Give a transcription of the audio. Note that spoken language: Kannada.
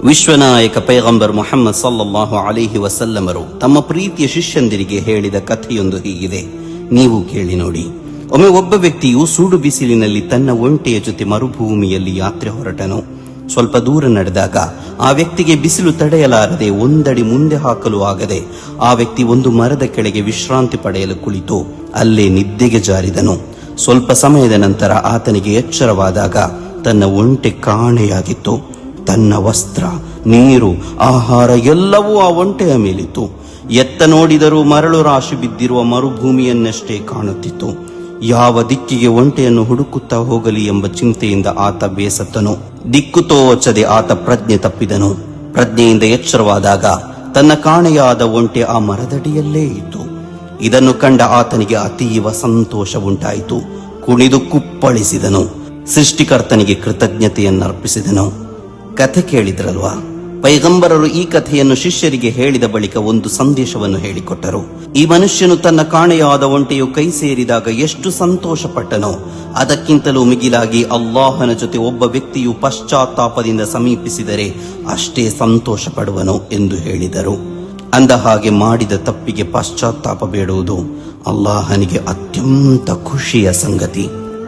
ವಿಶ್ವನಾಯಕ ಪೈಗಂಬರ್ ಮುಹಮ್ಮದ್ ಸಲ್ಲಲ್ಲಾಹು ಅಲೈಹಿ ವಸಲ್ಲಮರು ತಮ್ಮ ಪ್ರೀತಿಯ ಶಿಷ್ಯಂದಿರಿಗೆ ಹೇಳಿದ ಕಥೆಯೊಂದು ಹೀಗಿದೆ, ನೀವು ಕೇಳಿ ನೋಡಿ. ಒಮ್ಮೆ ಒಬ್ಬ ವ್ಯಕ್ತಿಯು ಸೂಡು ಬಿಸಿಲಿನಲ್ಲಿ ತನ್ನ ಒಂಟೆಯ ಜೊತೆ ಮರುಭೂಮಿಯಲ್ಲಿ ಯಾತ್ರೆ ಹೊರಟನು. ಸ್ವಲ್ಪ ದೂರ ನಡೆದಾಗ ಆ ವ್ಯಕ್ತಿಗೆ ಬಿಸಿಲು ತಡೆಯಲಾರದೆ ಒಂದಡಿ ಮುಂದೆ ಹಾಕಲು ಆಗದೆ ಆ ವ್ಯಕ್ತಿ ಒಂದು ಮರದ ಕೆಳಗೆ ವಿಶ್ರಾಂತಿ ಪಡೆಯಲು ಕುಳಿತು ಅಲ್ಲೇ ನಿದ್ದೆಗೆ ಜಾರಿದನು. ಸ್ವಲ್ಪ ಸಮಯದ ನಂತರ ಆತನಿಗೆ ಎಚ್ಚರವಾದಾಗ ತನ್ನ ಒಂಟೆ ಕಾಣೆಯಾಗಿತ್ತು. ತನ್ನ ವಸ್ತ್ರ, ನೀರು, ಆಹಾರ ಎಲ್ಲವೂ ಆ ಒಂಟೆಯ ಮೇಲಿತ್ತು. ಎತ್ತ ನೋಡಿದರೂ ಮರಳು ರಾಶಿ ಬಿದ್ದಿರುವ ಮರುಭೂಮಿಯನ್ನಷ್ಟೇ ಕಾಣುತ್ತಿತ್ತು. ಯಾವ ದಿಕ್ಕಿಗೆ ಒಂಟೆಯನ್ನು ಹುಡುಕುತ್ತಾ ಹೋಗಲಿ ಎಂಬ ಚಿಂತೆಯಿಂದ ಆತ ಬೇಸತ್ತನು. ದಿಕ್ಕು ತೋಚದೆ ಆತ ಪ್ರಜ್ಞೆ ತಪ್ಪಿದನು. ಪ್ರಜ್ಞೆಯಿಂದ ಎಚ್ಚರವಾದಾಗ ತನ್ನ ಕಾಣೆಯಾದ ಒಂಟೆ ಆ ಮರದಡಿಯಲ್ಲೇ ಇತ್ತು. ಇದನ್ನು ಕಂಡ ಆತನಿಗೆ ಅತೀವ ಸಂತೋಷ ಉಂಟಾಯಿತು. ಕುಣಿದು ಕುಪ್ಪಳಿಸಿದನು. ಸೃಷ್ಟಿಕರ್ತನಿಗೆ ಕೃತಜ್ಞತೆಯನ್ನರ್ಪಿಸಿದನು. ಕಥೆ ಕೇಳಿದ್ರಲ್ವಾ? ಪೈಗಂಬರರು ಈ ಕಥೆಯನ್ನು ಶಿಷ್ಯರಿಗೆ ಹೇಳಿದ ಬಳಿಕ ಒಂದು ಸಂದೇಶವನ್ನು ಹೇಳಿಕೊಟ್ಟರು. ಈ ಮನುಷ್ಯನು ತನ್ನ ಕಾಣೆಯಾದ ಒಂಟೆಯು ಕೈ ಸೇರಿದಾಗ ಎಷ್ಟು ಸಂತೋಷ ಪಟ್ಟನೋ ಅದಕ್ಕಿಂತಲೂ ಮಿಗಿಲಾಗಿ ಅಲ್ಲಾಹನ ಜೊತೆ ಒಬ್ಬ ವ್ಯಕ್ತಿಯು ಪಶ್ಚಾತ್ತಾಪದಿಂದ ಸಮೀಪಿಸಿದರೆ ಅಷ್ಟೇ ಸಂತೋಷ ಪಡುವನು ಎಂದು ಹೇಳಿದರು. ಅಂದ ಹಾಗೆ ಮಾಡಿದ ತಪ್ಪಿಗೆ ಪಶ್ಚಾತ್ತಾಪ ಬೇಡುವುದು ಅಲ್ಲಾಹನಿಗೆ ಅತ್ಯಂತ ಖುಷಿಯ ಸಂಗತಿ.